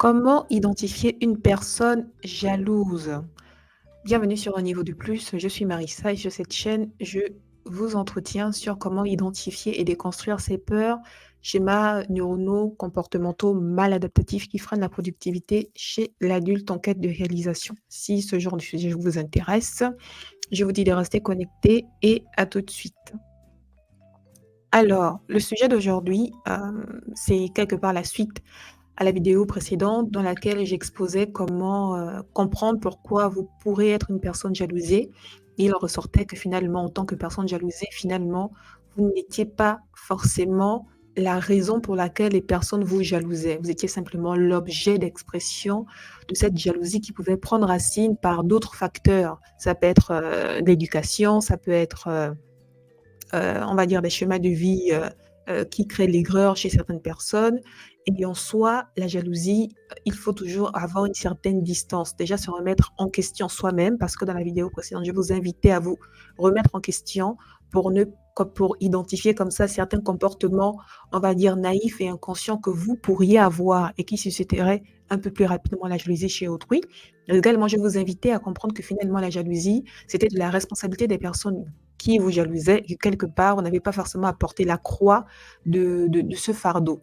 Comment identifier une personne jalouse? Bienvenue sur Un niveau de plus, je suis Marissa et sur cette chaîne, je vous entretiens sur comment identifier et déconstruire ses peurs, schémas neuronaux comportementaux mal adaptatifs qui freinent la productivité chez l'adulte en quête de réalisation. Si ce genre de sujet vous intéresse, je vous dis de rester connecté et à tout de suite. Alors, le sujet d'aujourd'hui, c'est quelque part la suite à la vidéo précédente dans laquelle j'exposais comment, comprendre pourquoi vous pourrez être une personne jalousée. Il en ressortait que finalement, en tant que personne jalousée, finalement, vous n'étiez pas forcément la raison pour laquelle les personnes vous jalousaient. Vous étiez simplement l'objet d'expression de cette jalousie qui pouvait prendre racine par d'autres facteurs. Ça peut être, l'éducation, ça peut être, on va dire des schémas de vie, qui créent l'aigreur chez certaines personnes et en soi, la jalousie, il faut toujours avoir une certaine distance. Déjà se remettre en question soi-même parce que dans la vidéo précédente, je vous invitais à vous remettre en question pour ne pour identifier comme ça certains comportements, on va dire naïfs et inconscients que vous pourriez avoir et qui susciteraient un peu plus rapidement la jalousie chez autrui. Également, je vous invitais à comprendre que finalement la jalousie, c'était de la responsabilité des personnes qui vous jalousait et que quelque part, on n'avait pas forcément à porter la croix de ce fardeau.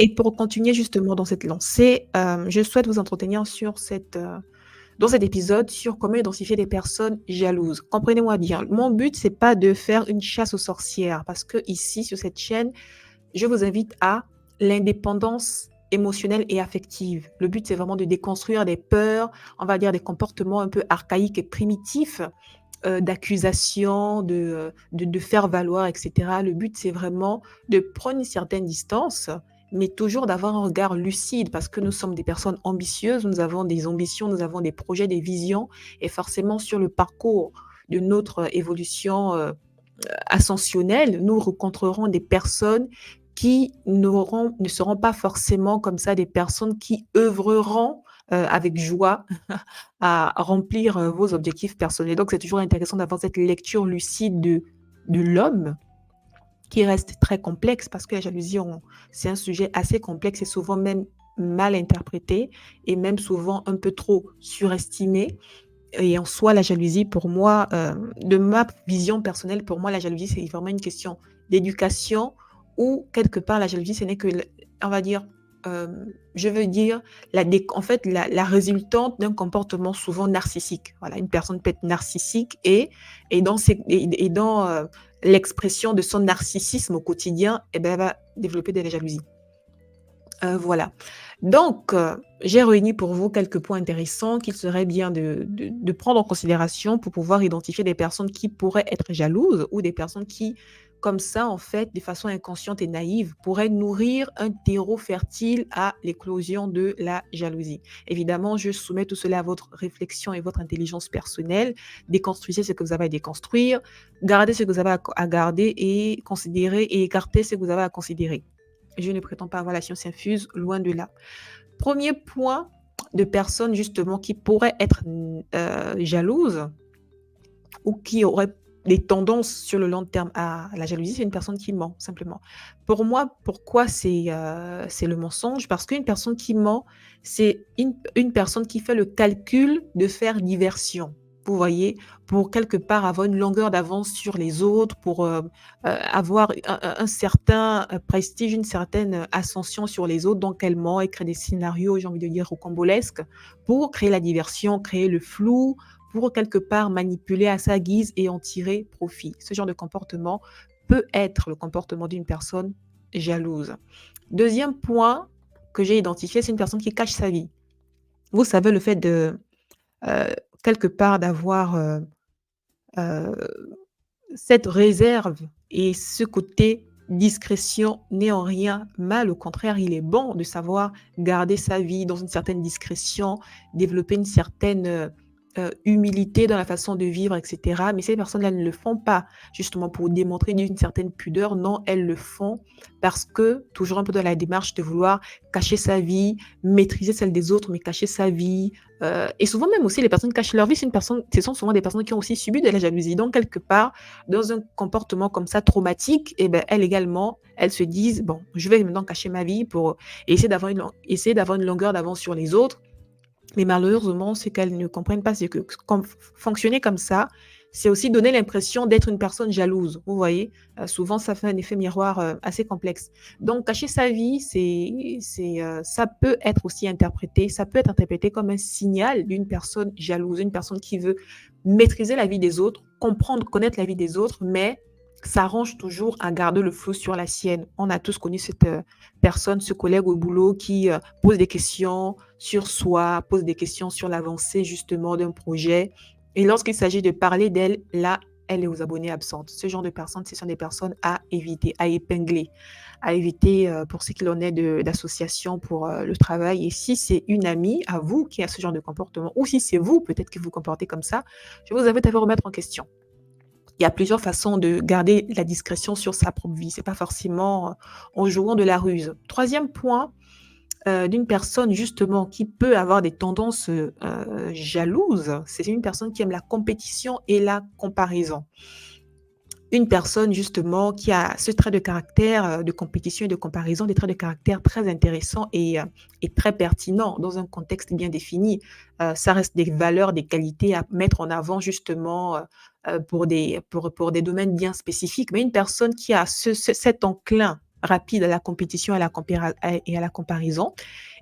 Et pour continuer justement dans cette lancée, je souhaite vous entretenir sur dans cet épisode sur comment identifier des personnes jalouses. Comprenez-moi bien, mon but, c'est pas de faire une chasse aux sorcières parce que ici, sur cette chaîne, je vous invite à l'indépendance émotionnelle et affective. Le but, c'est vraiment de déconstruire des peurs, on va dire des comportements un peu archaïques et primitifs d'accusation, de faire valoir, et cetera. Le but, c'est vraiment de prendre une certaine distance, mais toujours d'avoir un regard lucide parce que nous sommes des personnes ambitieuses, nous avons des ambitions, nous avons des projets, des visions et forcément sur le parcours de notre évolution, ascensionnelle, nous rencontrerons des personnes qui ne seront pas forcément comme ça des personnes qui œuvreront, avec joie à remplir, vos objectifs personnels. Donc c'est toujours intéressant d'avoir cette lecture lucide de l'homme qui reste très complexe parce que la jalousie, c'est un sujet assez complexe et souvent même mal interprété et même souvent un peu trop surestimé. Et en soi, la jalousie, pour moi, de ma vision personnelle, pour moi, la jalousie, c'est vraiment une question d'éducation ou quelque part, la jalousie, ce n'est que, on va dire, je veux dire, en fait, la résultante d'un comportement souvent narcissique. Voilà, une personne peut être narcissique et dans l'expression de son narcissisme au quotidien, eh ben, elle va développer de la jalousie. Voilà. Donc, j'ai réuni pour vous quelques points intéressants qu'il serait bien de prendre en considération pour pouvoir identifier des personnes qui pourraient être jalouses ou des personnes qui, comme ça, en fait, de façon inconsciente et naïve, pourraient nourrir un terreau fertile à l'éclosion de la jalousie. Évidemment, je soumets tout cela à votre réflexion et votre intelligence personnelle. Déconstruisez ce que vous avez à déconstruire, gardez ce que vous avez à garder et considérez et écartez ce que vous avez à considérer. Je ne prétends pas avoir la science infuse, loin de là. Premier point de personnes justement qui pourraient être jalouses ou qui auraient des tendances sur le long terme à la jalousie, c'est une personne qui ment, simplement. Pour moi, pourquoi c'est le mensonge? Parce qu'une personne qui ment, c'est une personne qui fait le calcul de faire diversion. Vous voyez? Pour quelque part avoir une longueur d'avance sur les autres, pour avoir un certain prestige, une certaine ascension sur les autres. Donc, elle ment et crée des scénarios, j'ai envie de dire, rocambolesques, pour créer la diversion, créer le flou, pour quelque part manipuler à sa guise et en tirer profit. Ce genre de comportement peut être le comportement d'une personne jalouse. Deuxième point que j'ai identifié, c'est une personne qui cache sa vie. Vous savez, le fait de, heu, quelque part d'avoir, heu, cette réserve et ce côté discrétion n'est en rien mal. Au contraire, il est bon de savoir garder sa vie dans une certaine discrétion, développer une certaine, humilité dans la façon de vivre et cetera. Mais ces personnes-là ne le font pas justement pour démontrer d'une certaine pudeur. Non, elles le font parce que toujours un peu dans la démarche de vouloir cacher sa vie, maîtriser celle des autres, mais cacher sa vie. Et souvent même aussi les personnes qui cachent leur vie, ce sont souvent des personnes qui ont aussi subi de la jalousie. Donc quelque part, dans un comportement comme ça traumatique, et ben, elles également, elles se disent: «Bon, je vais maintenant cacher ma vie pour essayer d'avoir une longueur d'avance sur les autres». Mais malheureusement, ce qu'elles ne comprennent pas, c'est que fonctionner comme ça, c'est aussi donner l'impression d'être une personne jalouse, vous voyez? Souvent, ça fait un effet miroir, assez complexe. Donc cacher sa vie, ça peut être aussi interprété ça peut être interprété comme un signal d'une personne jalouse, une personne qui veut maîtriser la vie des autres, comprendre, connaître la vie des autres, mais s'arrange toujours à garder le flou sur la sienne. On a tous connu cette, personne, ce collègue au boulot qui, pose des questions sur soi, pose des questions sur l'avancée justement d'un projet et lorsqu'il s'agit de parler d'elle, là, elle est aux abonnés absentes. Ce genre de personnes, ce sont des personnes à éviter, à épingler, à éviter, pour ce qu'il en est de d'associations pour, le travail et si c'est une amie à vous qui a ce genre de comportement ou si c'est vous peut-être qui vous comportez comme ça, je vous invite à vous remettre en question. Il y a plusieurs façons de garder la discrétion sur sa propre vie. C'est pas forcément, en jouant de la ruse. Troisième point, d'une personne justement qui peut avoir des tendances, jalouses, c'est une personne qui aime la compétition et la comparaison. Une personne justement qui a ce trait de caractère, de compétition et de comparaison, des traits de caractère très intéressants et très pertinents dans un contexte bien défini. Ça reste des valeurs, des qualités à mettre en avant justement, pour des domaines bien spécifiques. Mais une personne qui a cet enclin rapide à la compétition, et à la comparaison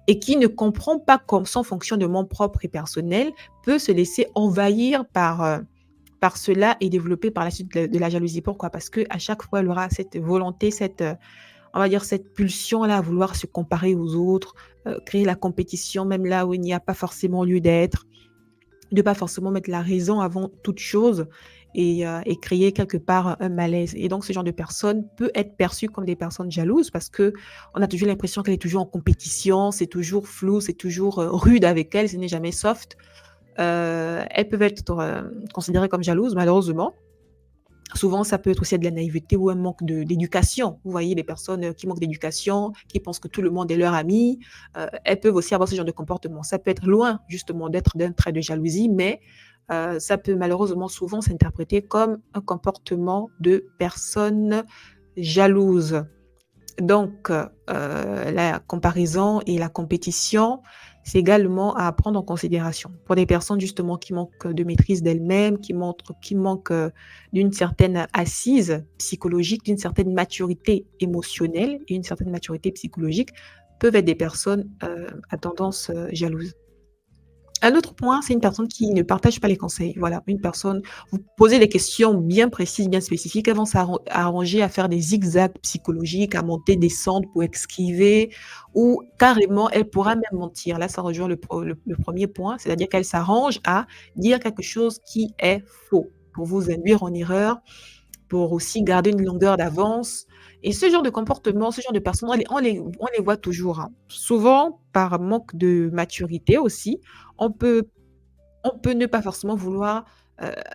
et qui ne comprend pas comme son fonctionnement propre et personnel, peut se laisser envahir par cela et développer par la suite de la jalousie. Pourquoi? Parce qu'à chaque fois, elle aura cette volonté, on va dire cette pulsion-là à vouloir se comparer aux autres, créer la compétition même là où il n'y a pas forcément lieu d'être, de pas forcément mettre la raison avant toute chose et créer quelque part un malaise et donc ce genre de personne peut être perçue comme des personnes jalouses parce que on a toujours l'impression qu'elle est toujours en compétition, c'est toujours flou, c'est toujours, rude avec elle, ce n'est jamais soft. Elles peuvent être, considérées comme jalouses malheureusement. Souvent, ça peut être aussi de la naïveté ou un manque d'éducation. Vous voyez, des personnes, qui manquent d'éducation, qui pensent que tout le monde est leur ami, elles peuvent aussi avoir ce genre de comportement. Ça peut être loin justement d'être d'un trait de jalousie, mais ça peut malheureusement souvent s'interpréter comme un comportement de personne jalouse. Donc, la comparaison et la compétition, c'est également à prendre en considération. Pour des personnes justement qui manquent de maîtrise d'elles-mêmes, qui manquent, d'une certaine assise psychologique, d'une certaine maturité émotionnelle et une certaine maturité psychologique, peuvent être des personnes, à tendance, jalouse. Un autre point, c'est une personne qui ne partage pas les conseils. Voilà, une personne vous posez des questions bien précises, bien spécifiques, elles vont arranger à faire des zigzags psychologiques, à monter, descendre pour esquiver ou carrément, elle pourra même mentir. Là, ça rejoint le 1er point, c'est-à-dire qu'elle s'arrange à dire quelque chose qui est faux pour vous induire en erreur, pour aussi garder une longueur d'avance et ce genre de comportement, ce genre de personnes, on les voit toujours, hein. Souvent, par manque de maturité aussi, on peut on peut ne pas forcément vouloir,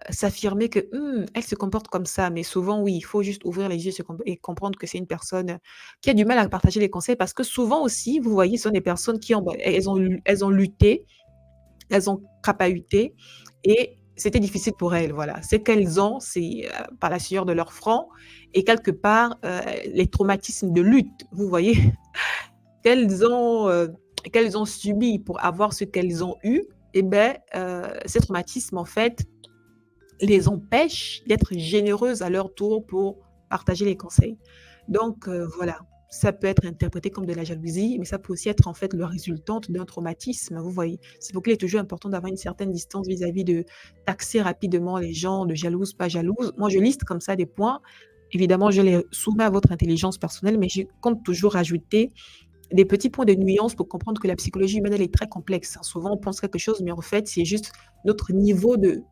s'affirmer que: elle se comporte comme ça». Mais souvent, oui, il faut juste ouvrir les yeux et comprendre que c'est une personne, qui a du mal à partager les conseils parce que souvent aussi, vous voyez, ce sont des personnes qui ont, bah, elles ont lutté, elles ont crapahuté et c'était difficile pour elles, voilà. Ce qu'elles ont, c'est, par la sueur de leur front et quelque part, les traumatismes de lutte, vous voyez? Qu'elles ont, qu'elles ont subis pour avoir ce qu'elles ont eu et beh, ces traumatismes, en fait, les empêchent d'être généreuses à leur tour pour partager les conseils. Donc voilà, ça peut être interprété comme de la jalousie, mais ça peut aussi être en fait le résultante d'un traumatisme, vous voyez? C'est pourquoi il est toujours important d'avoir une certaine distance vis-à-vis de taxer rapidement les gens de jalouses, pas jalouses. Moi, je liste comme ça des points. Évidemment, je les soumets à votre intelligence personnelle, mais je compte toujours ajouter des petits points de nuance pour comprendre que la psychologie humaine, elle est très complexe, hein. Souvent, on pense quelque chose, mais en fait, c'est juste notre niveau de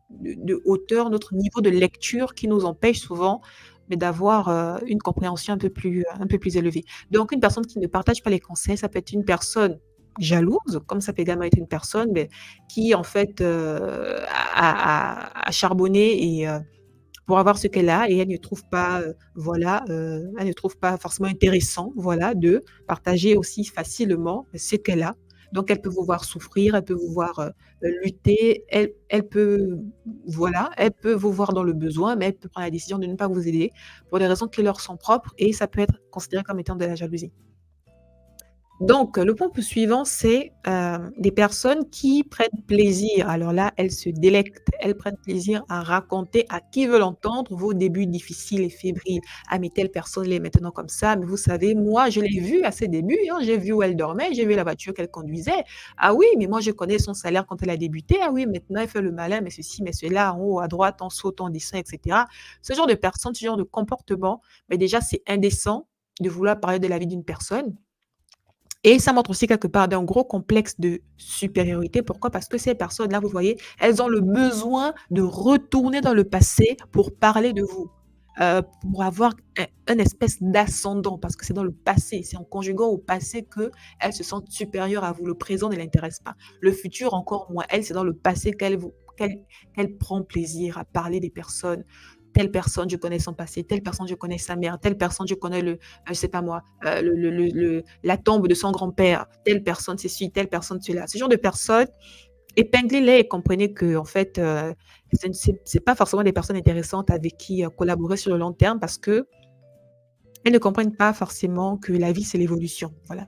hauteur, notre niveau de lecture qui nous empêche souvent, mais d'avoir, une compréhension un peu plus élevée. Donc une personne qui ne partage pas les conseils, ça peut être une personne jalouse, comme ça peut également être une personne, beh, qui en fait, a charbonné et pour avoir ce qu'elle a et elle ne trouve pas, voilà, elle ne trouve pas forcément intéressant, voilà, de partager aussi facilement ce qu'elle a. Donc elle peut vous voir souffrir, elle peut vous voir, lutter, elle peut voilà, elle peut vous voir dans le besoin, mais elle peut prendre la décision de ne pas vous aider pour des raisons qui leur sont propres et ça peut être considéré comme étant de la jalousie. Donc, le point suivant, c'est, des personnes qui prennent plaisir. Alors là, elles se délectent, elles prennent plaisir à raconter à qui veut l'entendre vos débuts difficiles et fébriles. «Ah mais telle personne, elle est maintenant comme ça, mais vous savez, moi, je l'ai vue à ses débuts, hein, j'ai vu où elle dormait, j'ai vu la voiture qu'elle conduisait. Ah oui, mais moi je connais son salaire quand elle a débuté. Ah oui, maintenant elle fait le malin, mais ceci, mais cela, en haut, à droite, en saut, en dessin et cetera». Ce genre de personnes, ce genre de comportement, mais déjà, c'est indécent de vouloir parler de la vie d'une personne et ça montre aussi quelque part d'un gros complexe de supériorité. Pourquoi? Parce que ces personnes-là, vous voyez, elles ont le besoin de retourner dans le passé pour parler de vous, pour avoir un espèce d'ascendant parce que c'est dans le passé, c'est en conjuguant au passé qu'elles se sentent supérieures à vous. Le présent ne l'intéresse pas. Le futur encore moins. Elle, c'est dans le passé qu'elle prend plaisir à parler des personnes. Telle personne, je connais son passé, telle personne, je connais sa mère, telle personne, je connais je sais pas moi, la tombe de son grand-père, telle personne ceci, telle personne cela. Ce genre de personnes, épinglez-les et comprenez qu'en fait, c'est pas forcément des personnes intéressantes avec qui, collaborer sur le long terme parce qu'elles ne comprennent pas forcément que la vie, c'est l'évolution, voilà.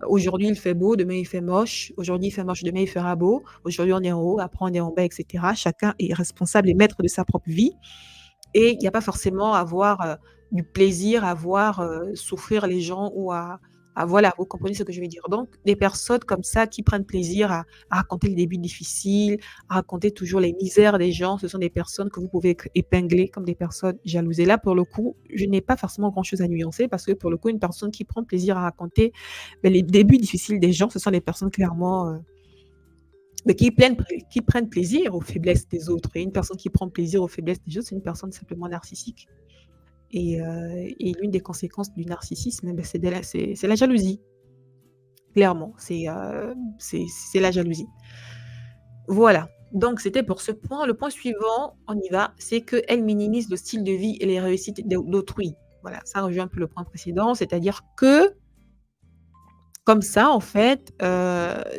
Aujourd'hui, il fait beau, demain, il fait moche. Aujourd'hui, il fait moche, demain, il fera beau. Aujourd'hui, on est en haut, après, on est en bas et cetera. Chacun est responsable et maître de sa propre vie. Et il y a pas forcément à avoir, du plaisir, à voir, souffrir les gens ou à voilà, vous comprenez ce que je veux dire? Donc des personnes comme ça qui prennent plaisir à raconter les débuts difficiles, à raconter toujours les misères des gens, ce sont des personnes que vous pouvez épingler comme des personnes jalouses. Et là, pour le coup, je n'ai pas forcément grand chose à nuancer parce que pour le coup, une personne qui prend plaisir à raconter, beh, les débuts difficiles des gens, ce sont des personnes clairement, mais qui prennent plaisir aux faiblesses des autres et une personne qui prend plaisir aux faiblesses des autres, c'est une personne simplement narcissique et l'une des conséquences du narcissisme, bah, c'est la jalousie, clairement, c'est la jalousie. Voilà, donc c'était pour ce point. Le point suivant, on y va, c'est qu'elle minimise le style de vie et les réussites d'autrui. Voilà, ça rejoint un peu le point précédent, c'est-à-dire que comme ça, en fait,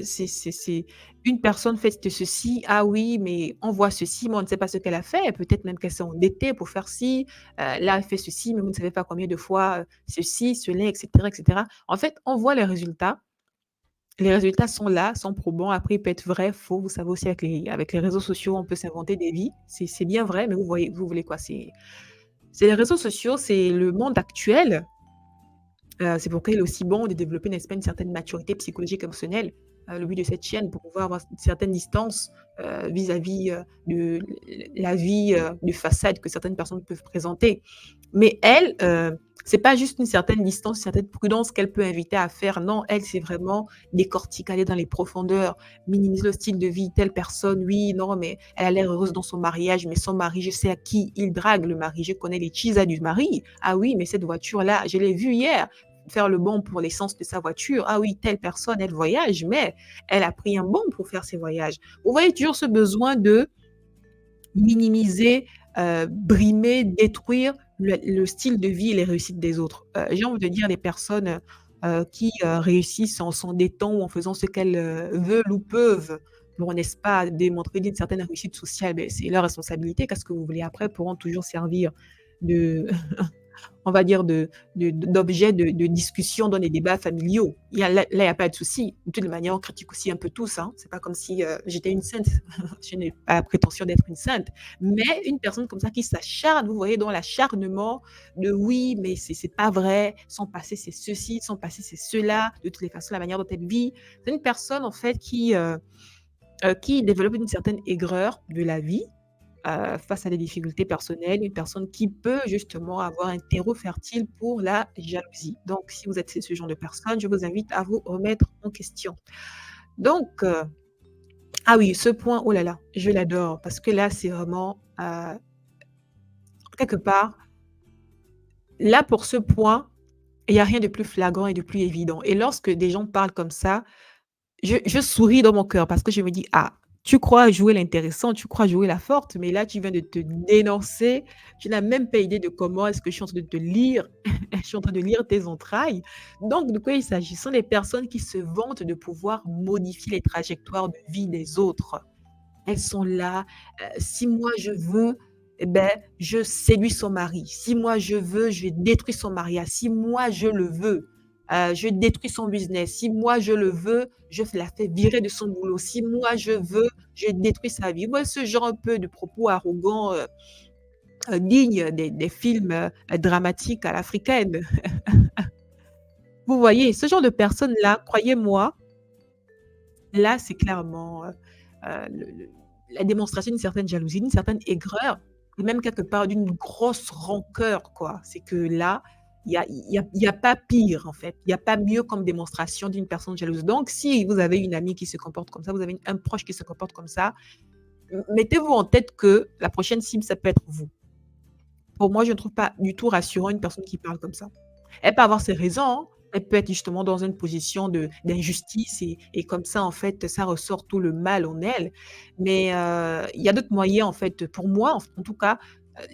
c'est une personne fait ceci, ah oui, mais on voit ceci, mais on ne sait pas ce qu'elle a fait. Peut-être même qu'elle s'est endettée pour faire ci, là, elle fait ceci, mais vous ne savez pas combien de fois, ceci, cela et cetera et cetera. En fait, on voit les résultats sont là, sont probants. Après, il peut être vrai, faux. Vous savez aussi avec les réseaux sociaux, on peut s'inventer des vies. C'est bien vrai, mais vous voulez quoi? C'est les réseaux sociaux, c'est le monde actuel. C'est pourquoi il est aussi bon de développer, n'est-ce pas, une certaine maturité psychologique émotionnelle. Le but de cette chaîne pour pouvoir avoir une certaine distance, vis-à-vis, de la vie, de façade que certaines personnes peuvent présenter. Mais elle, c'est pas juste une certaine distance, une certaine prudence qu'elle peut inviter à faire. Non, elle, c'est vraiment décortiquer, aller dans les profondeurs, minimiser le style de vie. Telle personne, oui, non, mais elle a l'air heureuse dans son mariage, mais son mari, je sais à qui il drague le mari, je connais les chisas du mari. Ah oui, mais cette voiture-là, je l'ai vue hier faire le bon pour l'essence de sa voiture. Ah oui, telle personne, elle voyage, mais elle a pris un bon pour faire ses voyages. Vous voyez toujours ce besoin de minimiser, brimer, détruire le style de vie et les réussites des autres. J'ai envie de dire les personnes, qui, réussissent en s'endettant ou en faisant ce qu'elles, veulent ou peuvent pour, n'est-ce pas, démontrer d'une certaine réussite sociale, beh, c'est leur responsabilité. Qu'est-ce que vous voulez? Après, pourront toujours servir de on va dire d'objet de discussion dans les débats familiaux. Il y a pas de souci. De toute manière, on critique aussi un peu tous, hein. C'est pas comme si, j'étais une sainte. Je n'ai pas la prétention d'être une sainte. Mais une personne comme ça qui s'acharne, vous voyez, dans l'acharnement de: «Oui, mais c'est pas vrai, son passé c'est ceci, son passé c'est cela, de toutes les façons, la manière dont elle vit». C'est une personne en fait qui développe une certaine aigreur de la vie face à des difficultés personnelles, une personne qui peut justement avoir un terreau fertile pour la jalousie. Donc si vous êtes ce genre de personne, je vous invite à vous remettre en question. Donc ah oui, ce point, oh là là, je l'adore parce que là, c'est vraiment, quelque part, là, pour ce point, il y a rien de plus flagrant et de plus évident et lorsque des gens parlent comme ça, je souris dans mon cœur parce que je me dis: «Ah, tu crois jouer l'intéressante, tu crois jouer la forte, mais là, tu viens de te dénoncer. Tu n'as même pas idée de comment est-ce que je suis en train de te lire. Je suis en train de lire tes entrailles». Donc de quoi il s'agit? Ce sont des personnes qui se vantent de pouvoir modifier les trajectoires de vie des autres. Elles sont là, si moi je veux, eh ben, je séduis son mari. Si moi je veux, je détruis son mariage. Si moi je le veux, je détruis son business. Si moi je le veux, je la fais virer de son boulot. Si moi je veux, je détruis sa vie. Ouais, ce genre un peu de propos arrogants, dignes des films, dramatiques à l'africaine. Vous voyez? Ce genre de personnes-là, croyez-moi, là, c'est clairement, le la démonstration d'une certaine jalousie, d'une certaine aigreur et même quelque part d'une grosse rancœur, quoi. C'est que là, il y a pas pire, en fait. Il y a pas mieux comme démonstration d'une personne jalouse. Donc si vous avez une amie qui se comporte comme ça, vous avez un proche qui se comporte comme ça, mettez-vous en tête que la prochaine cible, ça peut être vous. Pour moi, je ne trouve pas du tout rassurant une personne qui parle comme ça. Elle peut avoir ses raisons, hein. Elle peut être justement dans une position de d'injustice et comme ça, en fait, ça ressort tout le mal en elle. Mais, il y a d'autres moyens, en fait, pour moi, en tout cas,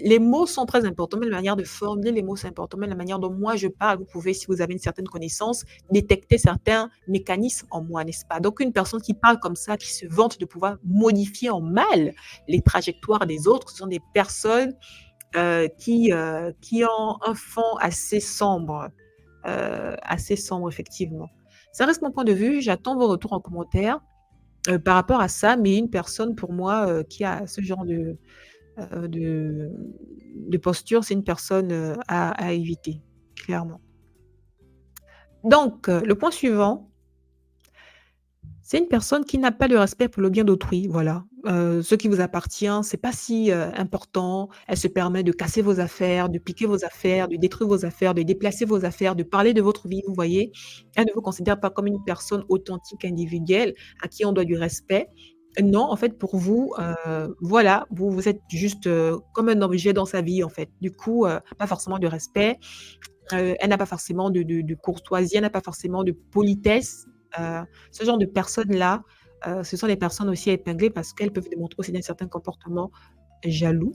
les mots sont très importants, mais la manière de formuler les mots, c'est important, mais la manière dont moi je parle, vous pouvez, si vous avez une certaine connaissance, détecter certains mécanismes en moi, n'est-ce pas? Donc une personne qui parle comme ça, qui se vante de pouvoir modifier en mal les trajectoires des autres, ce sont des personnes qui ont un fond assez sombre effectivement. Ça reste mon point de vue, j'attends vos retours en commentaire, par rapport à ça, mais une personne pour moi, qui a ce genre heu, de de posture, c'est une personne, à éviter, clairement. Donc, le point suivant, c'est une personne qui n'a pas de respect pour le bien d'autrui, voilà. Ce qui vous appartient, c'est pas si, important. Elle se permet de casser vos affaires, de piquer vos affaires, de détruire vos affaires, de déplacer vos affaires, de parler de votre vie, vous voyez? Elle ne vous considère pas comme une personne authentique, individuelle, à qui on doit du respect. Non, en fait, pour vous, voilà, vous êtes juste, comme un objet dans sa vie, en fait. Du coup, pas forcément de respect. Elle n'a pas forcément de courtoisie, elle n'a pas forcément de politesse. Ce genre de personnes-là, ce sont des personnes aussi à épingler parce qu'elles peuvent démontrer aussi d'un certain comportement jaloux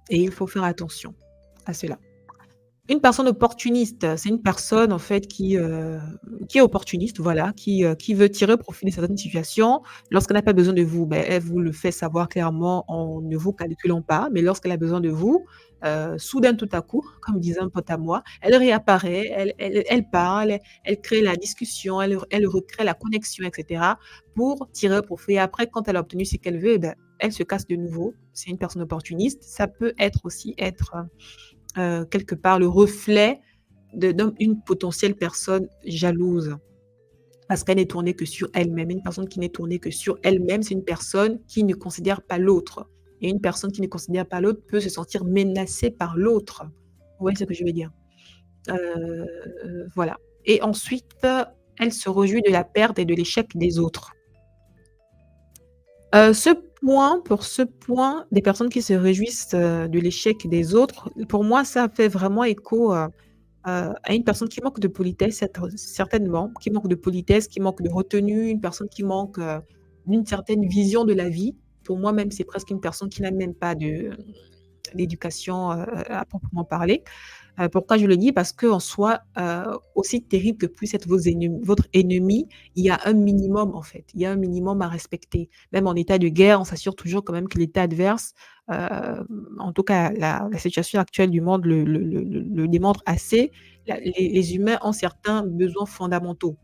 et il faut faire attention à cela. Une personne opportuniste, c'est une personne en fait qui est opportuniste, voilà, qui veut tirer profit de certaines situations. Lorsqu'elle n'a pas besoin de vous, ben, elle vous le fait savoir clairement en ne vous calculant pas, mais lorsqu'elle a besoin de vous, soudain tout à coup, comme disait un pote à moi, elle réapparaît, elle parle, elle crée la discussion, elle recrée la connexion et cetera pour tirer profit. Après quand elle a obtenu ce qu'elle veut, eh ben, elle se casse de nouveau. C'est une personne opportuniste. Ça peut être aussi quelque part le reflet d'une potentielle personne jalouse. Parce qu'elle n'est tournée que sur elle-même. Une personne qui n'est tournée que sur elle-même, c'est une personne qui ne considère pas l'autre. Et une personne qui ne considère pas l'autre peut se sentir menacée par l'autre. Vous voyez ce que je veux dire? Voilà. Et ensuite, elle se réjouit de la perte et de l'échec des autres. Ce pour ce point, des personnes qui se réjouissent, de l'échec des autres, pour moi, ça fait vraiment écho, à une personne qui manque de politesse certainement, qui manque de politesse, qui manque de retenue, une personne qui manque, d'une certaine vision de la vie. Pour moi même, c'est presque une personne qui n'a même pas d'éducation, à proprement parler. Pourquoi je le dis? Parce qu'en soi, aussi terrible que puissent être votre ennemi, il y a un minimum en fait. Il y a un minimum à respecter. Même en état de guerre, on s'assure toujours quand même que l'état adverse, en tout cas la situation actuelle du monde le démontre assez, les humains ont certains besoins fondamentaux.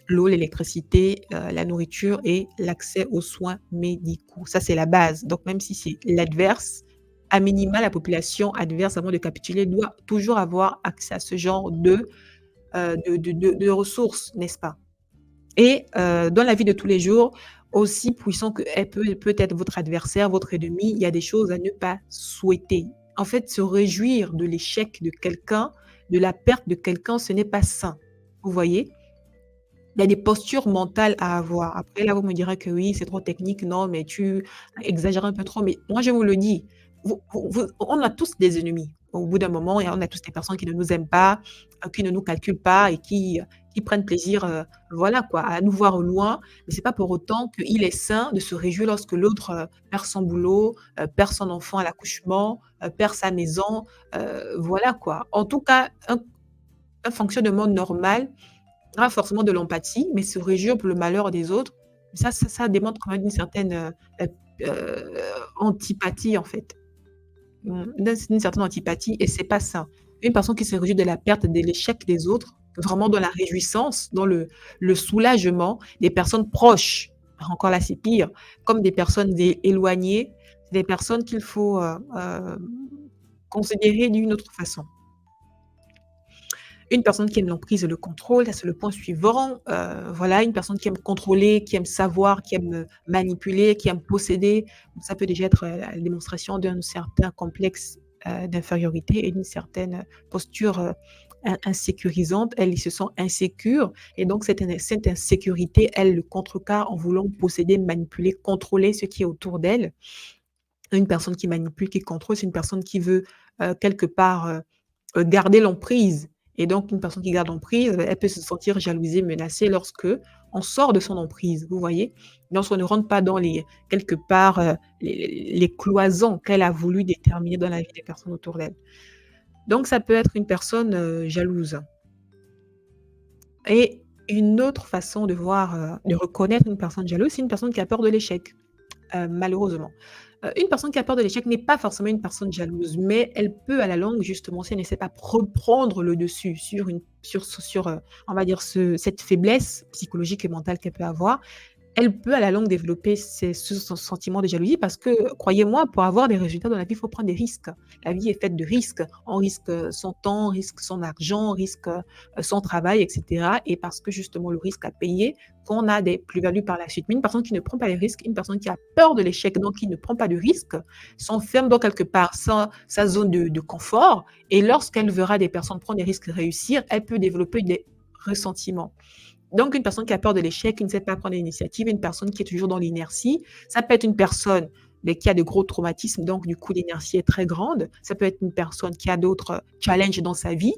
L'eau, l'électricité, la nourriture et l'accès aux soins médicaux. Ça, c'est la base. Donc même si c'est l'adverse, à minima, la population adverse, avant de capituler, doit toujours avoir accès à ce genre de ressources, n'est-ce pas? Et dans la vie de tous les jours, aussi puissant qu'elle peut être votre adversaire, votre ennemi, il y a des choses à ne pas souhaiter. En fait, se réjouir de l'échec de quelqu'un, de la perte de quelqu'un, ce n'est pas sain. Vous voyez? Il y a des postures mentales à avoir. Après là, vous me direz que oui, c'est trop technique, non, mais tu exagères un peu trop. Mais moi, je vous le dis, on a tous des ennemis. Au bout d'un moment, et on a tous des personnes qui ne nous aiment pas, qui ne nous calculent pas et qui prennent plaisir, voilà quoi, à nous voir au loin, mais c'est pas pour autant qu'il est sain de se réjouir lorsque l'autre, perd son boulot, perd son enfant à l'accouchement, perd sa maison, voilà quoi. En tout cas, un fonctionnement normal, pas forcément de l'empathie, mais se réjouir pour le malheur des autres, ça démontre quand même une certaine, heu, antipathie en fait. Une certaine antipathie et c'est pas sain. Une personne qui se réjouit de la perte, de l'échec des autres, vraiment dans la réjouissance, dans le soulagement des personnes proches. Encore là, c'est pire, comme des personnes éloignées, c'est des personnes qu'il faut, considérer d'une autre façon. Une personne qui aime l'emprise et le contrôle, ça c'est le point suivant. Voilà, une personne qui aime contrôler, qui aime savoir, qui aime, manipuler, qui aime posséder. Donc ça peut déjà être, la démonstration d'un certain complexe, d'infériorité et d'une certaine posture, insécurisante. Elle, ils se sent insécure et donc cette insécurité, elle le contrecarre en voulant posséder, manipuler, contrôler ce qui est autour d'elle. Une personne qui manipule, qui contrôle, c'est une personne qui veut, quelque part, garder l'emprise et donc une personne qui garde l'emprise, elle peut se sentir jalousée, menacée lorsque on sort de son emprise, vous voyez? Lorsqu'on ne rentre pas dans les quelque part, les cloisons qu'elle a voulu déterminer dans la vie des personnes autour d'elle. Donc ça peut être une personne, jalouse et une autre façon de voir, de reconnaître une personne jalouse, c'est une personne qui a peur de l'échec, malheureusement. Une personne qui a peur de l'échec n'est pas forcément une personne jalouse, mais elle peut à la longue justement, si elle ne sait pas reprendre le dessus sur on va dire cette faiblesse psychologique et mentale qu'elle peut avoir, elle peut à la longue développer ce sentiment de jalousie parce que, croyez-moi, pour avoir des résultats dans la vie, il faut prendre des risques. La vie est faite de risques. On risque, son temps, on risque son argent, on risque, son travail et cetera et parce que justement le risque à payer, qu'on a des plus-values par la suite. Mais une personne qui ne prend pas les risques, une personne qui a peur de l'échec, donc qui ne prend pas de risques, s'enferme dans quelque part sa zone de confort et lorsqu'elle verra des personnes prendre des risques et réussir, elle peut développer des ressentiments. Donc une personne qui a peur de l'échec, qui ne sait pas prendre l'initiative, une personne qui est toujours dans l'inertie, ça peut être une personne, mais qui a de gros traumatismes, donc du coup l'inertie est très grande. Ça peut être une personne qui a d'autres challenges dans sa vie.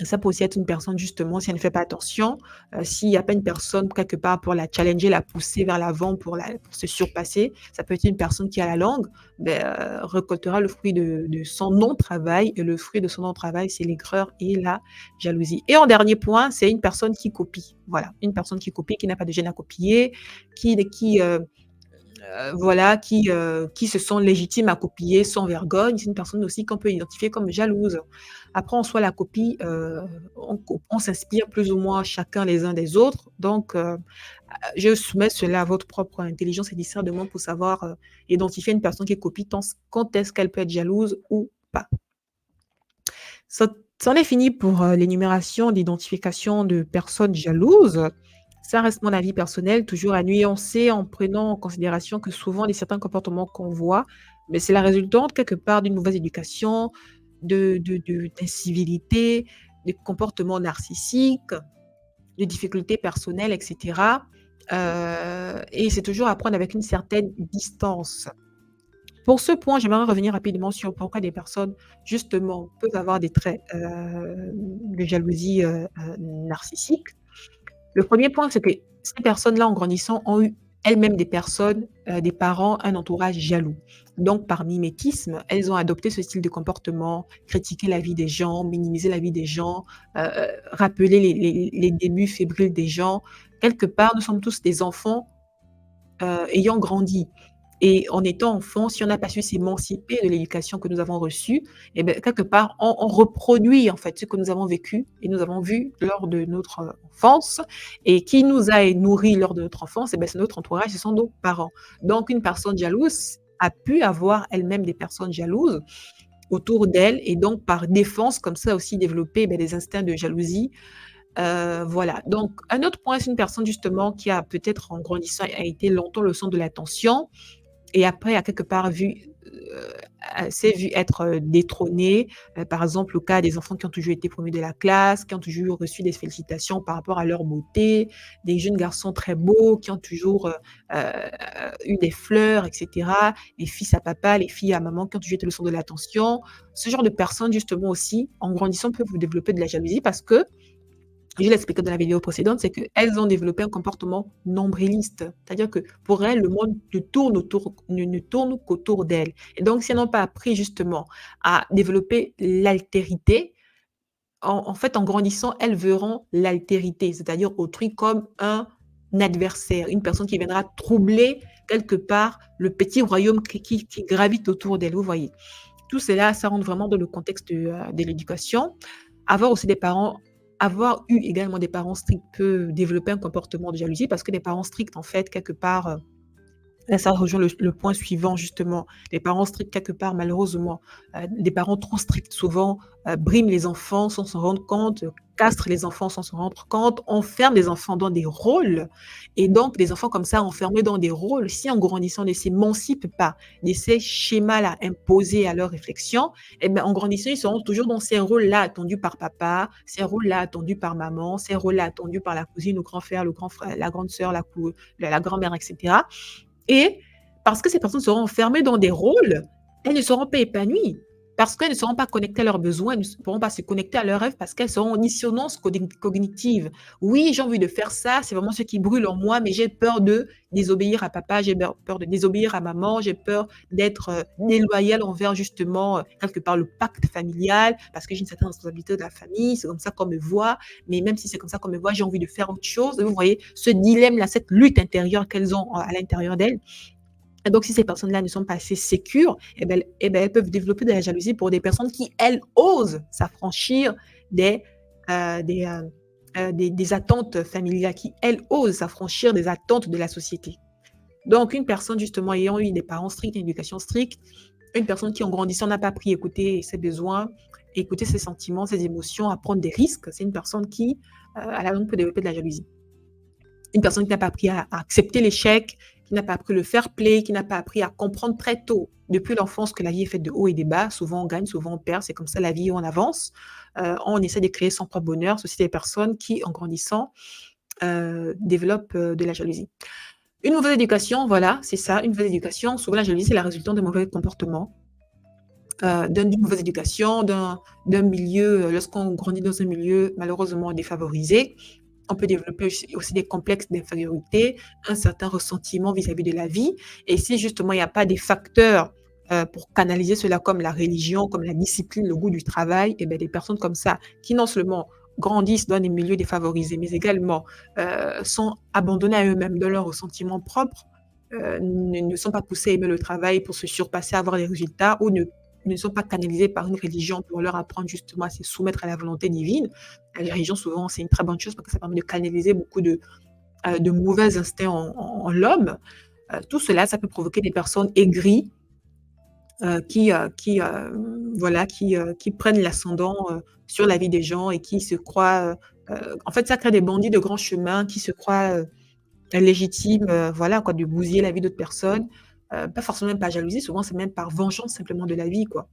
Ça peut aussi être une personne justement, si elle ne fait pas attention, s'il y a pas une personne quelque part pour la challenger, la pousser vers l'avant pour se surpasser, ça peut être une personne qui, à la longue, récoltera le fruit de son non-travail et le fruit de son non-travail, c'est l'aigreur et la jalousie. Et en dernier point, c'est une personne qui copie. Voilà, une personne qui copie, qui n'a pas de gêne à copier, voilà, qui se sent légitimes à copier sans vergogne. C'est une personne aussi qu'on peut identifier comme jalouse. Après, en soi, la copie, on s'inspire plus ou moins chacun les uns des autres. Donc, je soumets cela à votre propre intelligence et discernement pour savoir, identifier une personne qui copie, quand est-ce qu'elle peut être jalouse ou pas. Ça C'en est fini pour, l'énumération d'identification de personnes jalouses. Ça reste mon avis personnel, toujours à nuancer en prenant en considération que souvent les certains comportements qu'on voit, mais c'est la résultante quelque part d'une mauvaise éducation, d'incivilité, de comportements narcissiques, de difficultés personnelles et cetera, et c'est toujours à prendre avec une certaine distance. Pour ce point, j'aimerais revenir rapidement sur pourquoi des personnes, justement, peuvent avoir des traits, de jalousie, narcissique. Le premier point, c'est que ces personnes-là, en grandissant, ont eu elles-mêmes des personnes, des parents, un entourage jaloux. Donc par mimétisme, elles ont adopté ce style de comportement, critiquer la vie des gens, minimiser la vie des gens, rappeler les débuts fébriles des gens. Quelque part, nous sommes tous des enfants, ayant grandi. Et en étant enfant, si on n'a pas su s'émanciper de l'éducation que nous avons reçue, et beh, quelque part, on reproduit, en fait, ce que nous avons vécu et nous avons vu lors de notre, enfance et qui nous a nourris lors de notre enfance, et beh, c'est notre entourage, ce sont nos parents. Donc une personne jalouse a pu avoir elle-même des personnes jalouses autour d'elle et donc par défense, comme ça aussi développer, beh, des instincts de jalousie. Voilà. Donc un autre point, c'est une personne justement qui a peut-être en grandissant, a été longtemps le centre de l'attention et après, a quelque part s'est vu être, détrônée. Par exemple, le cas des enfants qui ont toujours été premiers de la classe, qui ont toujours reçu des félicitations par rapport à leur beauté, des jeunes garçons très beaux qui ont toujours, eu des fleurs et cetera. Les fils à papa, les filles à maman qui ont toujours été le centre de l'attention. Ce genre de personnes justement aussi, en grandissant, peuvent développer de la jalousie parce que je l'ai expliqué dans la vidéo précédente, c'est qu'elles ont développé un comportement nombriliste. C'est-à-dire que pour elles, le monde ne tourne qu'autour d'elles. Et donc, si elles n'ont pas appris justement à développer l'altérité, en fait, en grandissant, elles verront l'altérité, c'est-à-dire autrui comme un adversaire, une personne qui viendra troubler quelque part le petit royaume qui gravite autour d'elle, vous voyez? Tout cela, ça rentre vraiment dans le contexte de l'éducation. Avoir aussi des parents avoir eu également des parents stricts peut développer un comportement de jalousie parce que des parents stricts, en fait, quelque part, là, ça rejoint le point suivant justement. Les parents stricts quelque part malheureusement, des parents trop stricts souvent, briment les enfants sans s'en rendre compte, castrent les enfants sans s'en rendre compte, enferment les enfants dans des rôles et donc les enfants comme ça enfermés dans des rôles, si en grandissant ne s'émancipent pas de ces schémas-là imposés à leur réflexion, et ben, en grandissant, ils seront toujours dans ces rôles-là attendus par papa, ces rôles-là attendus par maman, ces rôles-là attendus par la cousine, le grand frère, le grand frère, la grande sœur, la grand-mère et cetera et parce que ces personnes seront enfermées dans des rôles, elles ne seront pas épanouies. Parce qu'elles ne seront pas connectées à leurs besoins, elles ne pourront pas se connecter à leurs rêves parce qu'elles seront en dissonance cognitive. Oui, j'ai envie de faire ça, c'est vraiment ce qui brûle en moi, mais j'ai peur de désobéir à papa, j'ai peur de désobéir à maman, j'ai peur d'être déloyale envers justement, quelque part, le pacte familial, parce que j'ai une certaine responsabilité de la famille, c'est comme ça qu'on me voit, mais même si c'est comme ça qu'on me voit, j'ai envie de faire autre chose. Et vous voyez, ce dilemme-là, cette lutte intérieure qu'elles ont à l'intérieur d'elles, et donc, si ces personnes-là ne sont pas assez sécures, elles peuvent développer de la jalousie pour des personnes qui, elles, osent s'affranchir des, des, des attentes familiales, qui, elles, osent s'affranchir des attentes de la société. Donc, une personne, justement, ayant eu des parents stricts, une éducation stricte, une personne qui, en grandissant, n'a pas appris à écouter ses besoins, écouter ses sentiments, ses émotions, à prendre des risques, c'est une personne qui, à la longue, peut développer de la jalousie. Une personne qui n'a pas appris à accepter l'échec, qui n'a pas appris le fair play, qui n'a pas appris à comprendre très tôt, depuis l'enfance, que la vie est faite de hauts et des bas. Souvent, on gagne, souvent, on perd. C'est comme ça la vie, on avance. On essaie de créer son propre bonheur. Ce sont des personnes qui, en grandissant, développent de la jalousie. Une mauvaise éducation, voilà, c'est ça, une mauvaise éducation. Souvent, la jalousie, c'est la résultante de mauvais comportements, d'une mauvaise éducation, d'un milieu, lorsqu'on grandit dans un milieu malheureusement défavorisé, on peut développer aussi des complexes d'infériorité, un certain ressentiment vis-à-vis de la vie. Et si justement il n'y a pas des facteurs pour canaliser cela comme la religion, comme la discipline, le goût du travail, et bien des personnes comme ça qui non seulement grandissent dans des milieux défavorisés, mais également sont abandonnés à eux-mêmes dans leurs ressentiments propres, ne sont pas poussés à aimer le travail pour se surpasser, avoir des résultats, ou ne sont pas canalisés par une religion pour leur apprendre justement à se soumettre à la volonté divine. La religion, souvent, c'est une très bonne chose parce que ça permet de canaliser beaucoup de mauvais instincts en l'homme. Tout cela, ça peut provoquer des personnes aigries voilà, qui prennent l'ascendant sur la vie des gens et qui se croient. En fait, ça crée des bandits de grand chemin qui se croient légitimes, voilà, quoi, de bousiller la vie d'autres personnes. Pas forcément même par jalousie, souvent c'est même par vengeance simplement de la vie, quoi.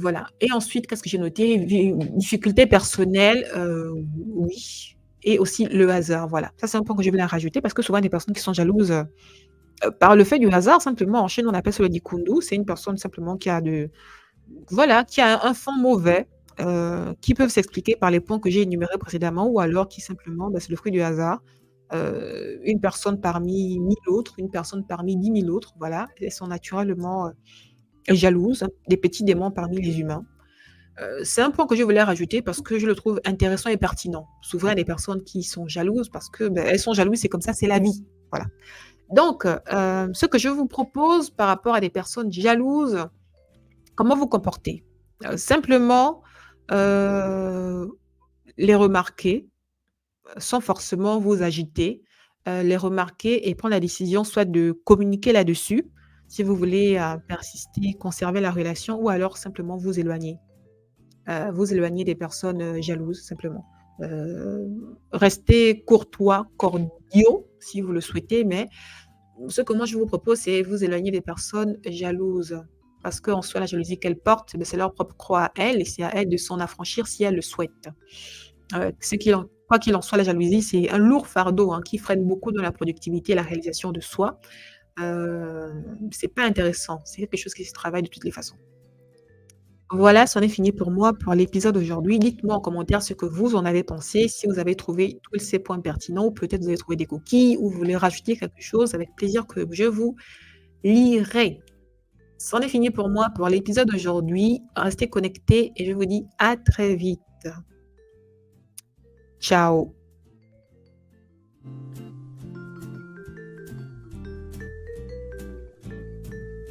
Voilà et ensuite, qu'est-ce que j'ai noté? Difficultés personnelles, oui et aussi le hasard, voilà. Ça, c'est un point que je voulais rajouter parce que souvent des personnes qui sont jalouses, par le fait du hasard simplement, en Chine, on appelle cela dikundu. C'est une personne simplement qui a voilà, qui a un fond mauvais, qui peuvent s'expliquer par les points que j'ai énumérés précédemment ou alors qui simplement, bah, c'est le fruit du hasard. Une personne parmi 1000 autres, une personne parmi 10 000 autres, voilà, elles sont naturellement, jalouses, hein, des petits démons parmi les humains. C'est un point que je voulais rajouter parce que je le trouve intéressant et pertinent. Souvent, il y a des personnes qui sont jalouses parce que, beh, elles sont jalouses, c'est comme ça, c'est la vie, voilà. Donc, ce que je vous propose par rapport à des personnes jalouses, comment vous comporter? Simplement, heu, les remarquer, sans forcément vous agiter, les remarquer et prendre la décision soit de communiquer là-dessus, si vous voulez, persister, conserver la relation ou alors simplement vous éloigner des personnes, jalouses simplement. Heu, Restez courtois, cordiaux si vous le souhaitez, mais ce que moi je vous propose, c'est vous éloigner des personnes jalouses. Parce qu'en soi, la jalousie qu'elles portent, beh, c'est leur propre croix à elles et c'est à elles de s'en affranchir si elles le souhaitent. Ce qu'il en Quoi qu'il en soit, la jalousie, c'est un lourd fardeau, hein, qui freine beaucoup dans la productivité et la réalisation de soi. C'est pas intéressant, c'est quelque chose qui se travaille de toutes les façons. Voilà, c'en est fini pour moi pour l'épisode d'aujourd'hui. Dites-moi en commentaire ce que vous en avez pensé, si vous avez trouvé tous ces points pertinents ou peut-être vous avez trouvé des coquilles ou vous voulez rajouter quelque chose, avec plaisir que je vous lirai. C'en est fini pour moi pour l'épisode d'aujourd'hui. Restez connectés et je vous dis à très vite. Ciao.